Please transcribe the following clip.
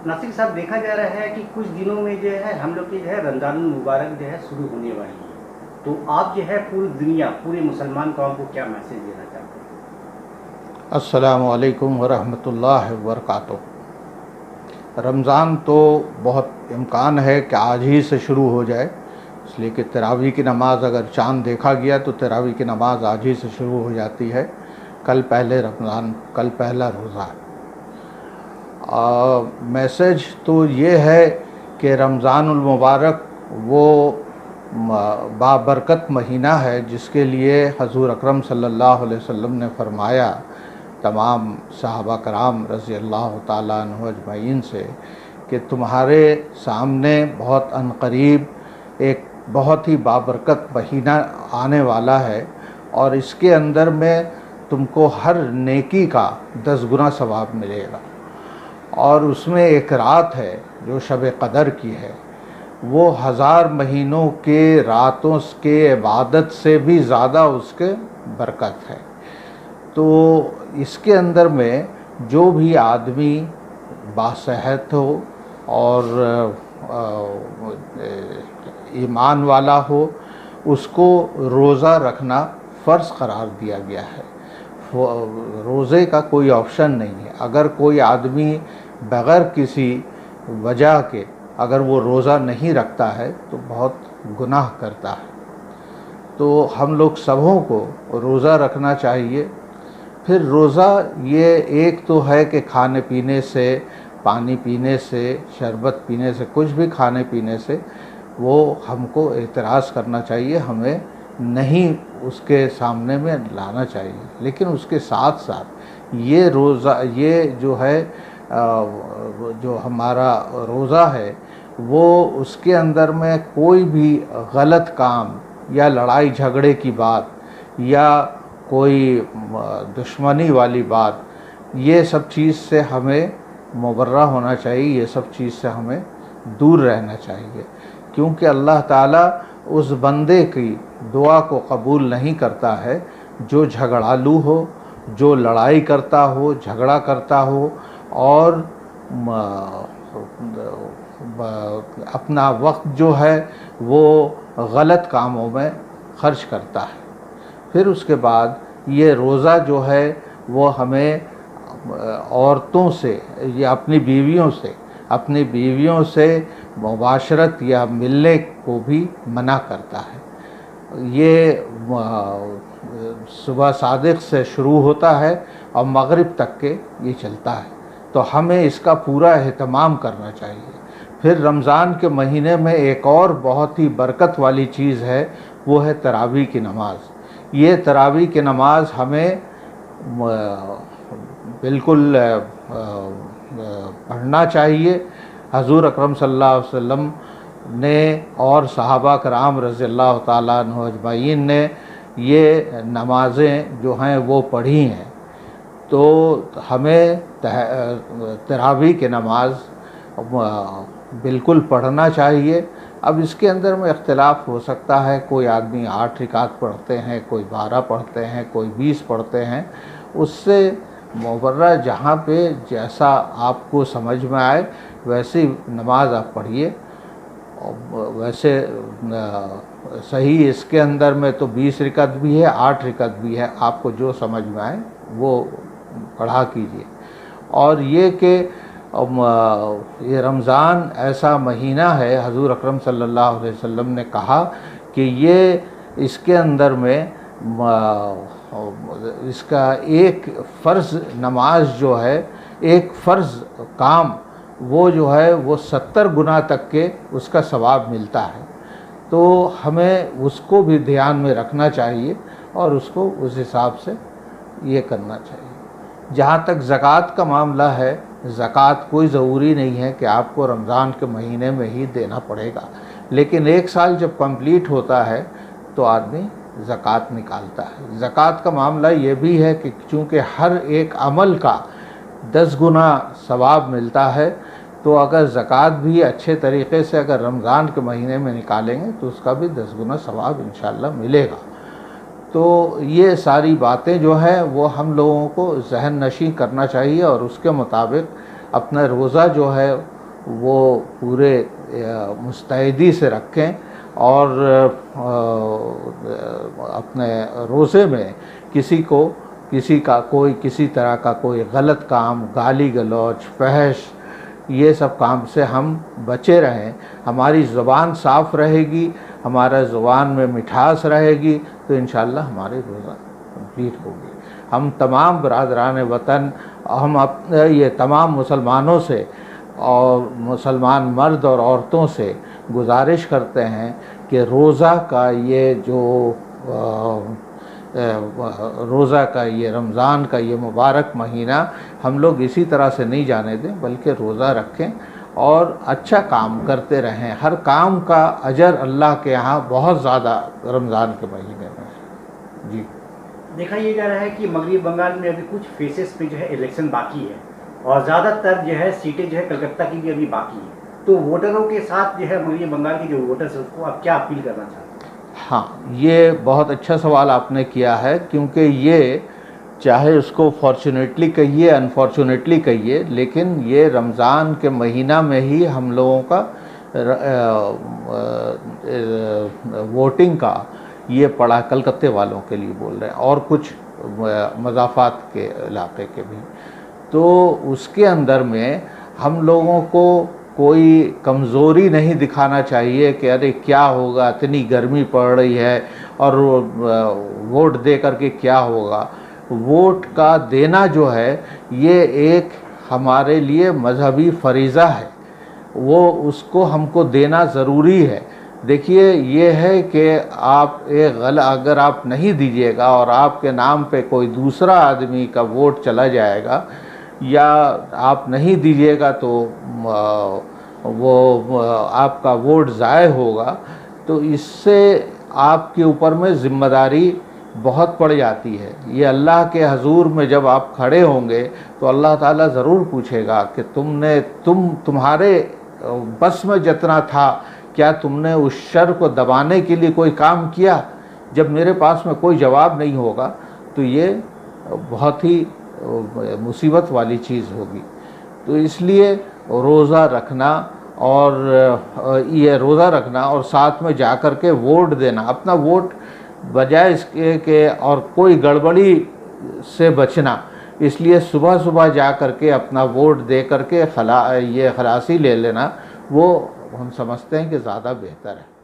नासिर साहब, देखा जा रहा है कि कुछ दिनों में जो है हम लोग की जो है रमज़ान मुबारक जो है शुरू होने वाली है। तो आप जो है पूरी दुनिया, पूरे मुसलमान कौम को क्या मैसेज देना चाहते हैं? अस्सलामु अलैकुम वरहमतुल्लाहि वबरकातुहू। रमज़ान तो बहुत इम्कान है कि आज ही से शुरू हो जाए, इसलिए कि तरावी की नमाज़ अगर चाँद देखा गया तो तरावी की नमाज़ आज ही से शुरू हो जाती है। कल पहले रमज़ान, कल पहला रोज़ा है। मैसेज तो ये है कि रमज़ानुल मुबारक वो बाबरकत महीना है जिसके लिए हज़ूर अकरम सल्लल्लाहु अलैहि वसल्लम ने फरमाया तमाम सहाबा कराम रज़ी अल्लाह ताला अन्हु अजमईन से कि तुम्हारे सामने बहुत अनकरीब एक बहुत ही बाबरकत महीना आने वाला है और इसके अंदर में तुमको हर नेकी का 10 गुना सवाब मिलेगा। और उसमें एक रात है जो शब क़दर की है, वो 1000 महीनों के रातों के इबादत से भी ज़्यादा उसके बरकत है। तो इसके अंदर में जो भी आदमी बासेहत हो और ईमान वाला हो, उसको रोज़ा रखना फ़र्ज़ करार दिया गया है। रोज़े का कोई ऑप्शन नहीं है। अगर कोई आदमी बग़ैर किसी वजह के अगर वो रोज़ा नहीं रखता है तो बहुत गुनाह करता है। तो हम लोग सबों को रोज़ा रखना चाहिए। फिर रोज़ा ये एक तो है कि खाने पीने से, पानी पीने से, शरबत पीने से, कुछ भी खाने पीने से वो हमको एतराज़ करना चाहिए, हमें नहीं उसके सामने में लाना चाहिए। लेकिन उसके साथ साथ ये रोज़ा, ये जो है जो हमारा रोज़ा है, वो उसके अंदर में कोई भी गलत काम या लड़ाई झगड़े की बात या कोई दुश्मनी वाली बात, ये सब चीज़ से हमें मुबर्रा होना चाहिए, ये सब चीज़ से हमें दूर रहना चाहिए। क्योंकि अल्लाह ताला उस बंदे की दुआ को कबूल नहीं करता है जो झगड़ालू हो, जो लड़ाई करता हो, झगड़ा करता हो और अपना वक्त जो है वो गलत कामों में खर्च करता है। फिर उसके बाद ये रोज़ा जो है वो हमें औरतों से या अपनी बीवियों से मुबाशरत या मिलने को भी मना करता है। ये सुबह सादिक से शुरू होता है और मगरिब तक के ये चलता है, तो हमें इसका पूरा एहतमाम करना चाहिए। फिर रमज़ान के महीने में एक और बहुत ही बरकत वाली चीज़ है, वो है तरावी की नमाज़। ये तरावी की नमाज़ हमें बिल्कुल पढ़ना चाहिए। हज़ूर अकरम सल्लल्लाहु अलैहि वसल्लम ने और सहाबा कराम रज़ी अल्लाह ताला अन्हु अजमईन ने ये नमाज़ें जो हैं वो पढ़ी हैं। तो हमें तरावी की नमाज़ बिल्कुल पढ़ना चाहिए। अब इसके अंदर में इख्तिलाफ़ हो सकता है, कोई आदमी 8 रिकात पढ़ते हैं, कोई 12 पढ़ते हैं, कोई 20 पढ़ते हैं। उससे मुबर्रा जहाँ पे जैसा आपको समझ में आए वैसी नमाज आप पढ़िए। वैसे सही इसके अंदर में तो 20 रिकात भी है, 8 रिकात भी है, आपको जो समझ में आए वो पढ़ा कीजिए। और ये कि ये रमज़ान ऐसा महीना है, हज़ूर अकरम सल्लल्लाहु अलैहि वसल्लम ने कहा कि ये इसके अंदर में इसका एक फ़र्ज़ नमाज जो है, एक फ़र्ज़ काम वो जो है वो 70 गुना तक के उसका सवाब मिलता है। तो हमें उसको भी ध्यान में रखना चाहिए और उसको उस हिसाब से ये करना चाहिए। जहाँ तक ज़कात का मामला है, ज़कात कोई ज़रूरी नहीं है कि आपको रमज़ान के महीने में ही देना पड़ेगा, लेकिन एक साल जब कंप्लीट होता है तो आदमी ज़कात निकालता है। ज़कात का मामला ये भी है कि चूँकि हर एक अमल का 10 गुना सवाब मिलता है, तो अगर ज़कात भी अच्छे तरीक़े से अगर रमज़ान के महीने में निकालेंगे तो उसका भी 10 गुना सवाब इंशाअल्लाह मिलेगा। तो ये सारी बातें जो हैं वो हम लोगों को ज़हन नशीं करना चाहिए और उसके मुताबिक अपना रोज़ा जो है वो पूरे मुस्तैदी से रखें और अपने रोज़े में किसी तरह का कोई गलत काम, गाली गलौज, फहश, ये सब काम से हम बचे रहें। हमारी ज़ुबान साफ़ रहेगी, हमारा ज़ुबान में मिठास रहेगी, तो इंशाअल्लाह हमारी रोज़ा कंप्लीट होगी। हम तमाम बरादरान वतन, हम ये तमाम मुसलमानों से और मुसलमान मर्द और औरतों से गुजारिश करते हैं कि रोज़ा का ये जो रोज़ा का ये रमज़ान का ये मुबारक महीना हम लोग इसी तरह से नहीं जाने दें, बल्कि रोज़ा रखें और अच्छा काम करते रहें। हर काम का अजर अल्लाह के यहाँ बहुत ज़्यादा रमज़ान के महीने में है। जी, देखा ये जा रहा है कि मगरबी बंगाल में अभी कुछ फेसेस पे जो है इलेक्शन बाकी है और ज़्यादातर जो है सीटें जो है कलकत्ता की भी अभी बाकी है, तो वोटरों के साथ जो है मगरबी बंगाल के जो वोटर्स हैं उसको आप क्या अपील करना चाहते हैं? हाँ, ये बहुत अच्छा सवाल आपने किया है, क्योंकि ये चाहे उसको फॉर्चुनेटली कहिए अनफॉर्चुनेटली कहिए, लेकिन ये रमज़ान के महीना में ही हम लोगों का वोटिंग का ये पड़ा, कलकत्ते वालों के लिए बोल रहे हैं और कुछ मज़ाफ़ात के इलाके के भी। तो उसके अंदर में हम लोगों को कोई कमज़ोरी नहीं दिखाना चाहिए कि अरे क्या होगा, इतनी गर्मी पड़ रही है और वोट दे करके क्या होगा। वोट का देना जो है ये एक हमारे लिए मजहबी फ़रीज़ा है, वो उसको हमको देना ज़रूरी है। देखिए, ये है कि आप अगर आप नहीं दीजिएगा और आपके नाम पे कोई दूसरा आदमी का वोट चला जाएगा या आप नहीं दीजिएगा तो वो आपका वोट ज़ाय होगा, तो इससे आपके ऊपर में ज़िम्मेदारी बहुत पड़ जाती है। ये अल्लाह के हजूर में जब आप खड़े होंगे तो अल्लाह ताला ज़रूर पूछेगा कि तुम्हारे बस में जितना था, क्या तुमने उस शर को दबाने के लिए कोई काम किया? जब मेरे पास में कोई जवाब नहीं होगा तो ये बहुत ही मुसीबत वाली चीज़ होगी। तो इसलिए रोज़ा रखना और साथ में जा कर के वोट देना, अपना वोट बजाय इसके के और कोई गड़बड़ी से बचना, इसलिए सुबह सुबह जा कर के अपना वोट दे कर के खलासी ले लेना, वो हम समझते हैं कि ज़्यादा बेहतर है।